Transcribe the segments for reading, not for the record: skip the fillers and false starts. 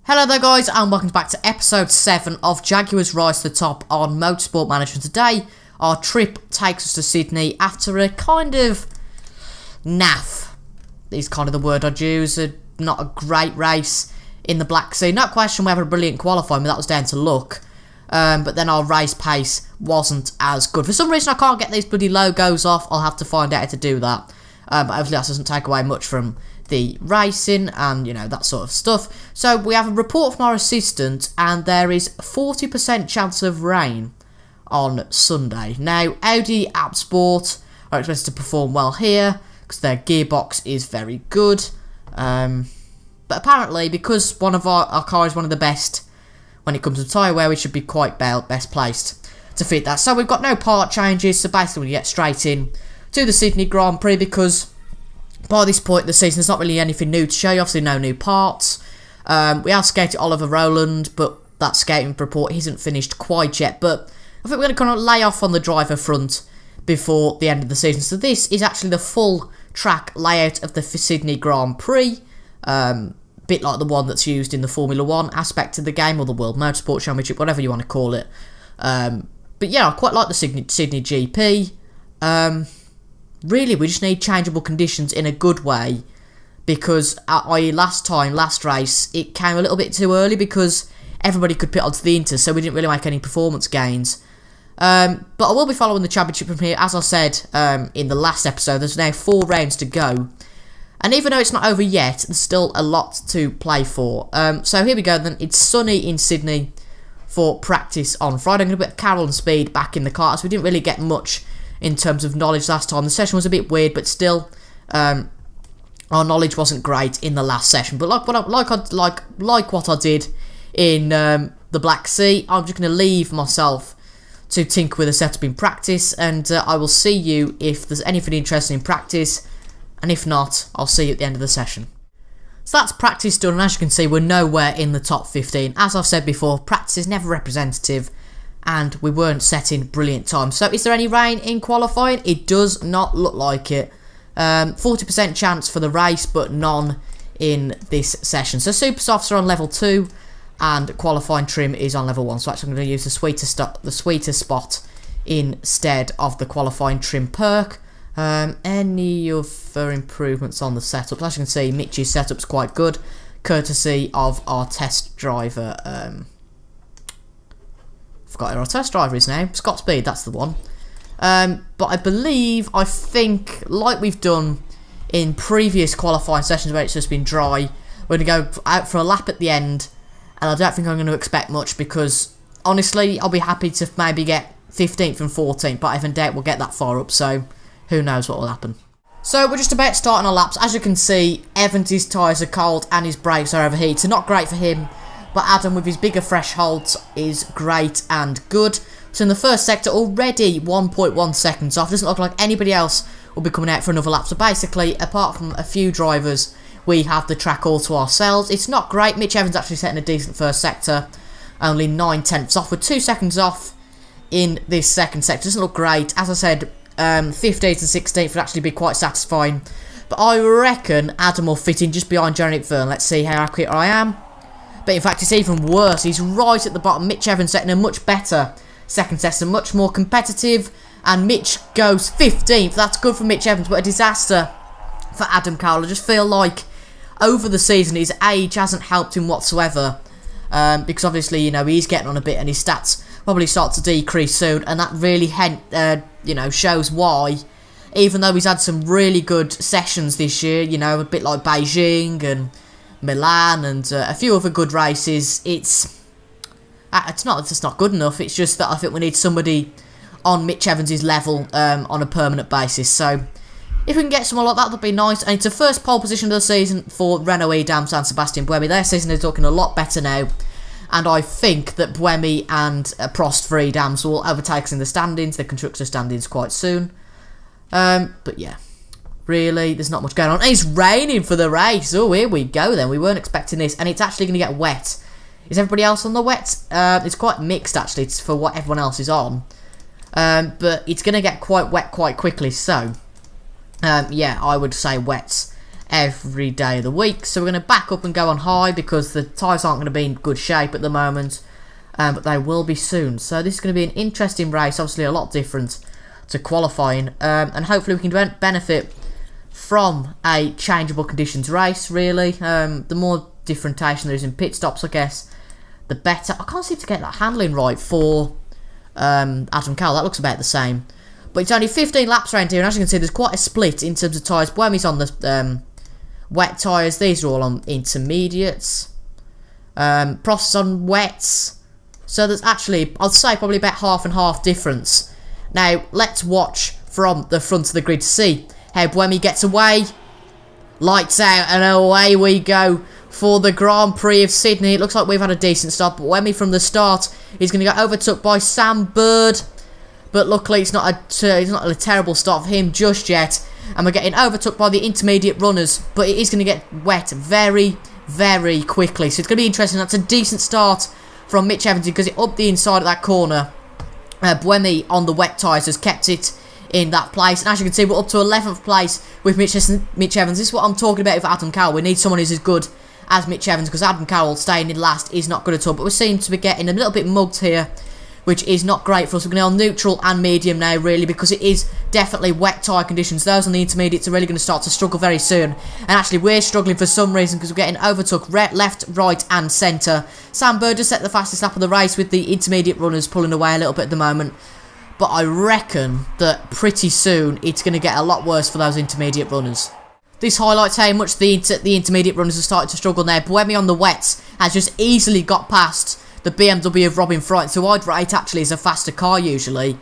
Hello there guys, and welcome back to episode 7 of Jaguar's Rise to the Top on Motorsport Manager. Today, our trip takes us to Sydney after a kind of naff, is kind of the word I'd use. Not a great race in the Black Sea. No question we have a brilliant qualifying, but that was down to luck. But then our race pace wasn't as good. For some reason I can't get these bloody logos off. I'll have to find out how to do that. But hopefully that doesn't take away much from the racing and, you know, that sort of stuff. So we have a report from our assistant, and there is 40% chance of rain on Sunday. Now, Audi App Sport are expected to perform well here because their gearbox is very good. But apparently, because one of our car is one of the best when it comes to tyre wear, we should be quite best placed to fit that. So we've got no part changes, so basically we get straight in to the Sydney Grand Prix because by this point in the season, there's not really anything new to show you. Obviously, no new parts. We have skated Oliver Rowland, but that skating report isn't finished quite yet. But I think we're going to kind of lay off on the driver front before the end of the season. So this is actually the full track layout of the Sydney Grand Prix. Bit like the one that's used in the Formula 1 aspect of the game, or the World Motorsport Championship, whatever you want to call it. But yeah, I quite like the Sydney GP. Really, we just need changeable conditions in a good way, because last race, it came a little bit too early because everybody could pit onto the Inter, so we didn't really make any performance gains. But I will be following the championship from here. As I said in the last episode, there's now 4 rounds to go, and even though it's not over yet, there's still a lot to play for. So here we go then. It's sunny in Sydney for practice on Friday. I'm going to put Carol and Speed back in the car, so we didn't really get much in terms of knowledge last time. The session was a bit weird, but still, our knowledge wasn't great in the last session. But like what I did in the Black Sea, I'm just going to leave myself to tinker with the setup in practice, and I will see you if there's anything interesting in practice, and if not, I'll see you at the end of the session. So that's practice done, and as you can see, we're nowhere in the top 15. As I've said before, practice is never representative, and we weren't setting brilliant times. So is there any rain in qualifying? It does not look like it. 40% chance for the race, but none in this session. So super softs are on level 2, and qualifying trim is on level 1. So actually I'm going to use the sweeter spot instead of the qualifying trim perk. Any other improvements on the setup? As you can see, Mitch's setup's quite good, courtesy of our test driver. Forgot who our test driver is now. Scott Speed, that's the one. But I think, like we've done in previous qualifying sessions where it's just been dry, we're going to go out for a lap at the end, and I don't think I'm going to expect much because, honestly, I'll be happy to maybe get 15th and 14th, but I even doubt we'll get that far up, so who knows what will happen. So we're just about starting our laps. As you can see, Evans' tyres are cold and his brakes are overheated, not great for him. But Adam, with his bigger thresholds, is great and good. So in the first sector, already 1.1 seconds off. Doesn't look like anybody else will be coming out for another lap. So basically, apart from a few drivers, we have the track all to ourselves. It's not great. Mitch Evans actually setting a decent first sector. Only 9/10 off. We're 2 seconds off in this second sector. Doesn't look great. As I said, 15th and 16th would actually be quite satisfying. But I reckon Adam will fit in just behind Jeremy Verne. Let's see how accurate I am. But in fact, it's even worse. He's right at the bottom. Mitch Evans setting a much better second session, much more competitive. And Mitch goes 15th. That's good for Mitch Evans, but a disaster for Adam Carroll. I just feel like over the season, his age hasn't helped him whatsoever. Because obviously, you know, he's getting on a bit and his stats probably start to decrease soon. And that really, you know, shows why. Even though he's had some really good sessions this year, you know, a bit like Beijing and Milan and a few other good races, it's not good enough. It's just that I think we need somebody on Mitch Evans' level on a permanent basis. So if we can get someone like that, that'd be nice. And it's the first pole position of the season for Renault Edam and Sebastian Buemi. Their season is looking a lot better now, and I think that Buemi and Prost for Edams will overtake us in the standings, the constructor standings, quite soon. But yeah, really, there's not much going on. And it's raining for the race. Oh, here we go then. We weren't expecting this. And it's actually going to get wet. Is everybody else on the wet? It's quite mixed, actually, for what everyone else is on. But it's going to get quite wet quite quickly. So, yeah, I would say wet's every day of the week. So we're going to back up and go on high because the tyres aren't going to be in good shape at the moment, but they will be soon. So this is going to be an interesting race, obviously a lot different to qualifying, and hopefully we can benefit from a changeable conditions race, really. The more differentiation there is in pit stops, I guess, the better. I can't seem to get that handling right for Adam Cowell. That looks about the same. But it's only 15 laps around here, and as you can see, there's quite a split in terms of tyres. Buemi's on the wet tyres. These are all on intermediates. Prost is on wets. So there's actually, I'd say, probably about half and half difference. Now, let's watch from the front of the grid to see how Buemi gets away. Lights out, and away we go for the Grand Prix of Sydney. It looks like we've had a decent start, but Buemi from the start is going to get overtook by Sam Bird. But luckily, it's not a terrible start for him just yet. And we're getting overtook by the intermediate runners, but it is going to get wet very, very quickly. So it's going to be interesting. That's a decent start from Mitch Evans because it up the inside of that corner. Buemi on the wet tyres has kept it in that place, and as you can see, we're up to 11th place with Mitch Evans. This is what I'm talking about with Adam Cowell. We need someone who's as good as Mitch Evans, because Adam Cowell staying in last is not good at all. But we seem to be getting a little bit mugged here, which is not great for us. We're going to go on neutral and medium now, really, because it is definitely wet tyre conditions. Those on the intermediates are really going to start to struggle very soon. And actually, we're struggling for some reason because we're getting overtook left, right and centre. Sam Bird just set the fastest lap of the race with the intermediate runners pulling away a little bit at the moment. But I reckon that pretty soon it's going to get a lot worse for those intermediate runners. This highlights how much the intermediate runners are starting to struggle now. Buemi on the wets has just easily got past the BMW of Robin Fright, who I'd rate actually is a faster car usually.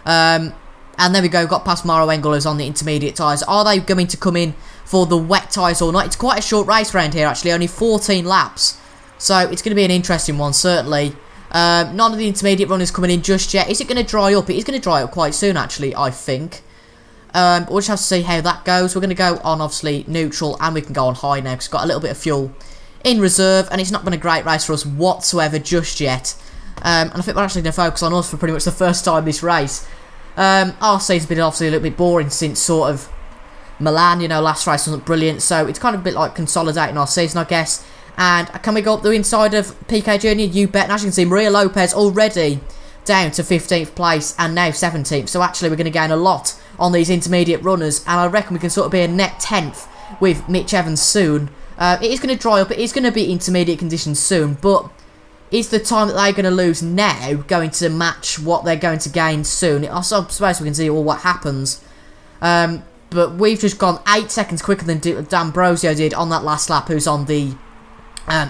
And there we go, got past Maro Engel who's on the intermediate tyres. Are they going to come in for the wet tyres or not? It's quite a short race around here actually, only 14 laps. So it's going to be an interesting one, certainly. None of the intermediate runners coming in just yet. Is it going to dry up? It is going to dry up quite soon actually, I think. But we'll just have to see how that goes. We're going to go on obviously neutral, and we can go on high now because we've got a little bit of fuel in reserve, and it's not been a great race for us whatsoever just yet. And I think we're actually going to focus on us for pretty much the first time this race. RC's been obviously a little bit boring since sort of Milan, you know, last race wasn't brilliant, so it's kind of a bit like consolidating our season, I guess. And can we go up the inside of PK Jr.? You bet. And as you can see, Maria Lopez already down to 15th place and now 17th, so actually we're going to gain a lot on these intermediate runners, and I reckon we can sort of be a net 10th with Mitch Evans soon. It is going to dry up, it is going to be intermediate conditions soon, but is the time that they're going to lose now going to match what they're going to gain soon? I suppose we can see all what happens. But we've just gone 8 seconds quicker than D'Ambrosio did on that last lap, who's on the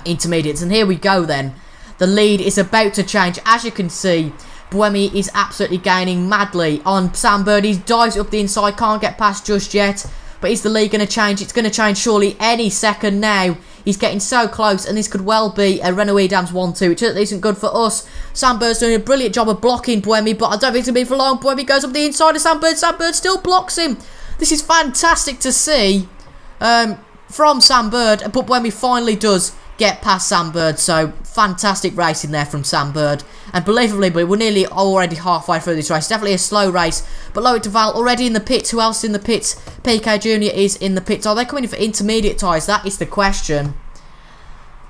intermediates. And here we go then. The lead is about to change. As you can see, Buemi is absolutely gaining madly on Sam Bird. He dives up the inside, can't get past just yet. But is the lead going to change? It's going to change surely any second now. He's getting so close, and this could well be a Renault Edams 1-2, which isn't good for us. Sam Bird's doing a brilliant job of blocking Buemi, but I don't think it's going to be for long. Buemi goes up the inside of Sam Bird. Sam Bird still blocks him. This is fantastic to see from Sam Bird, but Buemi finally does get past Sam Bird, so fantastic racing there from Sam Bird. And believably, we're nearly already halfway through this race. Definitely a slow race, but Loic Duval already in the pits. Who else is in the pits? PK Jr. is in the pits. Are they coming in for intermediate tyres? That is the question.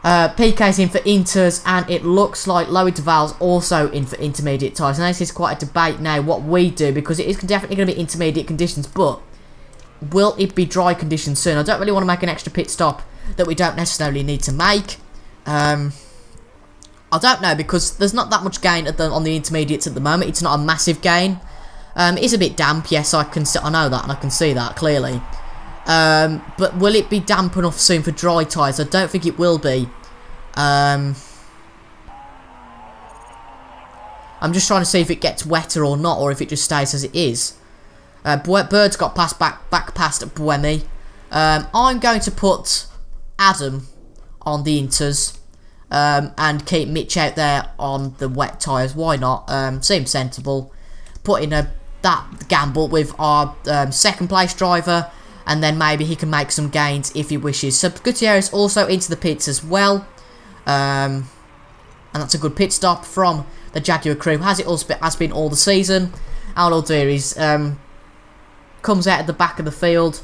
PK's in for inters, and it looks like Loic Duval's also in for intermediate tyres. And this is quite a debate now what we do, because it is definitely going to be intermediate conditions, but will it be dry conditions soon? I don't really want to make an extra pit stop that we don't necessarily need to make. I don't know, because there's not that much gain on the intermediates at the moment. It's not a massive gain. It is a bit damp, yes, I know that, and I can see that clearly. But will it be damp enough soon for dry tyres? I don't think it will be. I'm just trying to see if it gets wetter or not, or if it just stays as it is. Bird's got back past Buemi. I'm going to put Adam on the inters. And keep Mitch out there on the wet tyres. Why not? Seems sensible. Put in that gamble with our second place driver, and then maybe he can make some gains if he wishes. So Gutierrez also into the pits as well. And that's a good pit stop from the Jaguar crew. Has been all the season. Al Aldiris comes out at the back of the field.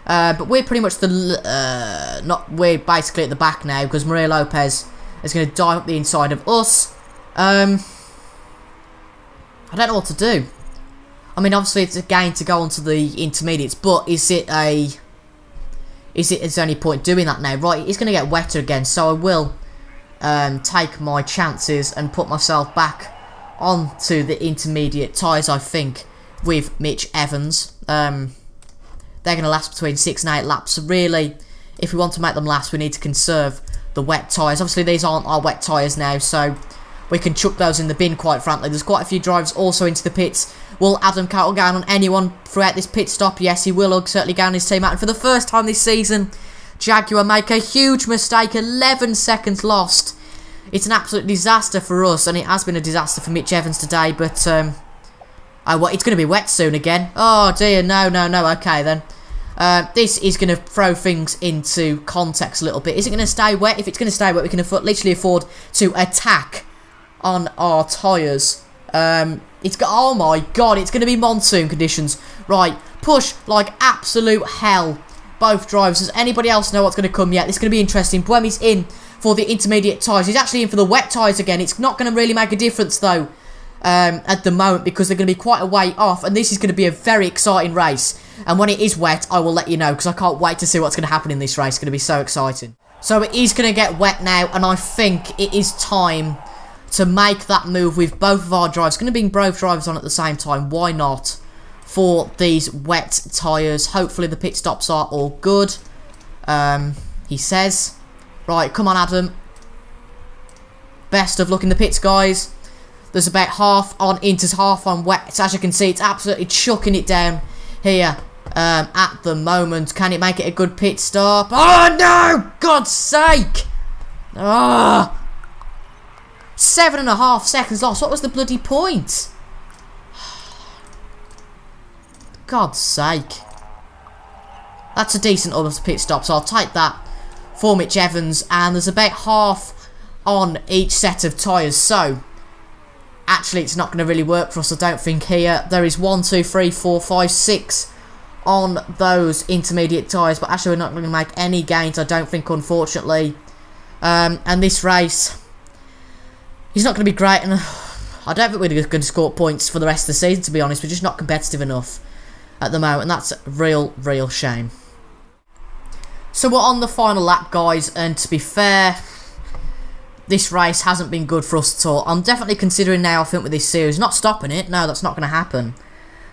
But we're pretty much we're basically at the back now because Maria Lopez is going to dive up the inside of us. I don't know what to do. I mean, obviously it's a gain to go onto the intermediates, but is it any point doing that now? Right, it's going to get wetter again, so I will take my chances and put myself back onto the intermediate tyres, I think, with Mitch Evans. They're going to last between 6 and 8 laps, so really, if we want to make them last, we need to conserve the wet tyres. Obviously, these aren't our wet tyres now, so we can chuck those in the bin, quite frankly. There's quite a few drivers also into the pits. Will Adam Cattle gain on anyone throughout this pit stop? Yes, he will certainly gain his team out. And for the first time this season, Jaguar make a huge mistake. 11 seconds lost. It's an absolute disaster for us, and it has been a disaster for Mitch Evans today. But, well, it's going to be wet soon again. Oh, dear. No. Okay, then. This is going to throw things into context a little bit. Is it going to stay wet? If it's going to stay wet, we can literally afford to attack on our tyres. Oh my god, it's going to be monsoon conditions. Right, push like absolute hell, both drivers. Does anybody else know what's going to come yet? This is going to be interesting. Buemi's in for the intermediate tyres. He's actually in for the wet tyres again. It's not going to really make a difference though at the moment, because they're going to be quite a way off, and this is going to be a very exciting race. And when it is wet, I will let you know, because I can't wait to see what's going to happen in this race. It's going to be so exciting. So it is going to get wet now, and I think it is time to make that move with both of our drivers. Going to bring both drivers on at the same time. Why not? For these wet tyres. Hopefully the pit stops are all good. He says. Right, come on, Adam. Best of luck in the pits, guys. There's about half on inters, half on wet. So as you can see, it's absolutely chucking it down here at the moment. Can it make it a good pit stop? Oh, no! God's sake! Ah! 7.5 seconds lost. What was the bloody point? God's sake. That's a decent almost pit stop, so I'll take that for Mitch Evans. And there's about half on each set of tyres, so actually it's not going to really work for us, I don't think, here. There is 1, 2, 3, 4, 5, 6 on those intermediate tyres, but actually we're not going to make any gains, I don't think, unfortunately. And this race, he's not going to be great, and I don't think we're going to score points for the rest of the season, to be honest. We're just not competitive enough at the moment, and that's a real shame. So we're on the final lap, guys, and to be fair, this race hasn't been good for us at all. I'm definitely considering now, I think, with this series, not stopping it. No, that's not going to happen.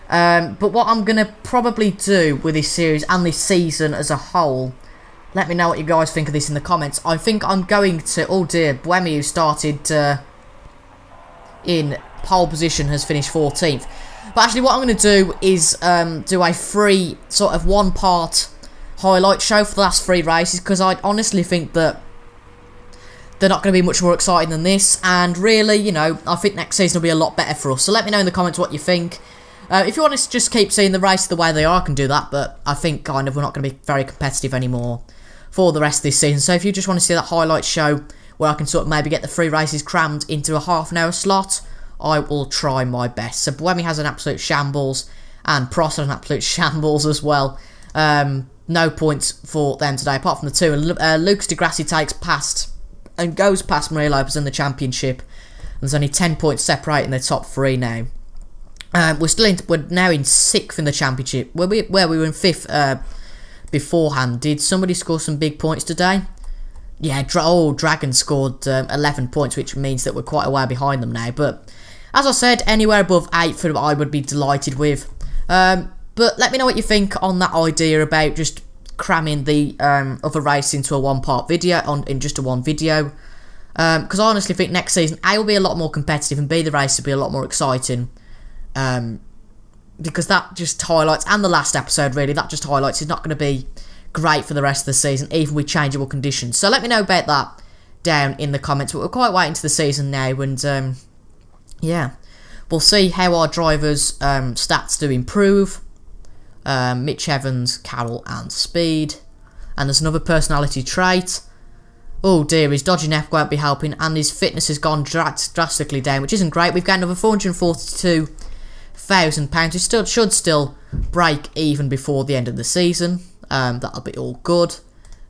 But what I'm going to probably do with this series and this season as a whole, let me know what you guys think of this in the comments. I think I'm going to... Oh dear, Buemi, who started in pole position, has finished 14th. But actually what I'm going to do is do a free sort of one-part highlight show for the last 3 races, because I honestly think that they're not going to be much more exciting than this. And really, you know, I think next season will be a lot better for us. So let me know in the comments what you think. If you want us to just keep seeing the race the way they are, I can do that. But I think kind of we're not going to be very competitive anymore for the rest of this season. So if you just want to see that highlight show where I can sort of maybe get the 3 races crammed into a half-an-hour slot, I will try my best. So Buemi has an absolute shambles, and Prost has an absolute shambles as well. No points for them today, apart from the 2. And Lucas Di Grassi takes past and goes past Maria Lopez in the championship. There's only 10 points separating the top 3 now. We're now in 6th in the championship, where we were in 5th beforehand. Did somebody score some big points today? Yeah, Dragon scored 11 points, which means that we're quite a way behind them now. But as I said, anywhere above 8th I would be delighted with. But let me know what you think on that idea about just cramming the other race into a one-part video, in just a one video. Because I honestly think next season, A, will be a lot more competitive, and B, the race will be a lot more exciting. Because that just highlights, and the last episode really, that just highlights it's not going to be great for the rest of the season, even with changeable conditions. So let me know about that down in the comments. But we're quite waiting to the season now, and yeah, we'll see how our drivers' stats do improve. Mitch Evans, Carroll and Speed. And there's another personality trait. Oh dear, his dodgy neck won't be helping, and his fitness has gone drastically down, which isn't great. We've got another £442,000. We should still break even before the end of the season. That'll be all good.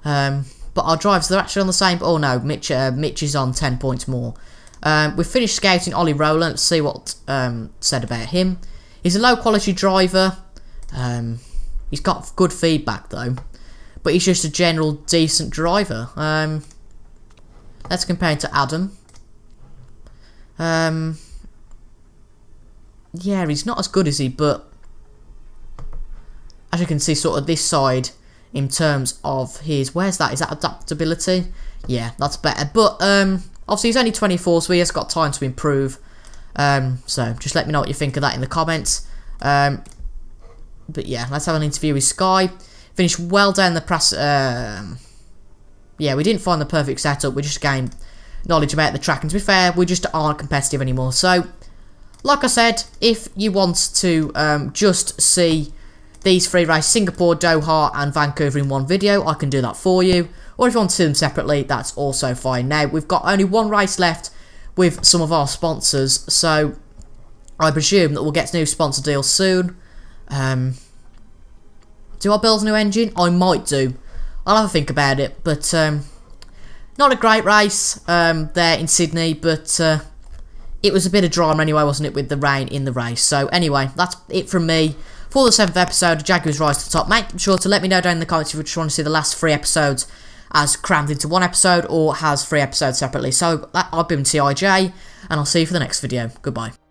But our drivers, they're actually on the same. Oh no, Mitch is on 10 points more. We've finished scouting Ollie Rowland. Let's see what said about him. He's a low quality driver. He's got good feedback though, but he's just a general decent driver. Let's compare him to Adam. Yeah, he's not as good as he, but as you can see, sort of this side in terms of his, where's that? Is that adaptability? Yeah, that's better. But obviously he's only 24, so he has got time to improve. So just let me know what you think of that in the comments. But yeah, let's have an interview with Sky. Finished well down the press. Yeah, we didn't find the perfect setup. We just gained knowledge about the track, and to be fair, we just aren't competitive anymore. So, like I said, if you want to just see these 3 races, Singapore, Doha and Vancouver in one video, I can do that for you. Or if you want to see them separately, that's also fine. Now, we've got only 1 race left with some of our sponsors, so I presume that we'll get new sponsor deals soon. Do I build a new engine? I might do. I'll have a think about it, but not a great race there in Sydney, but it was a bit of drama anyway, wasn't it, with the rain in the race. So anyway, that's it from me for the 7th episode of Jaguar's Rise to the Top. Make sure to let me know down in the comments if you just want to see the last 3 episodes as crammed into 1 episode or has 3 episodes separately. So I've been TIJ, and I'll see you for the next video. Goodbye.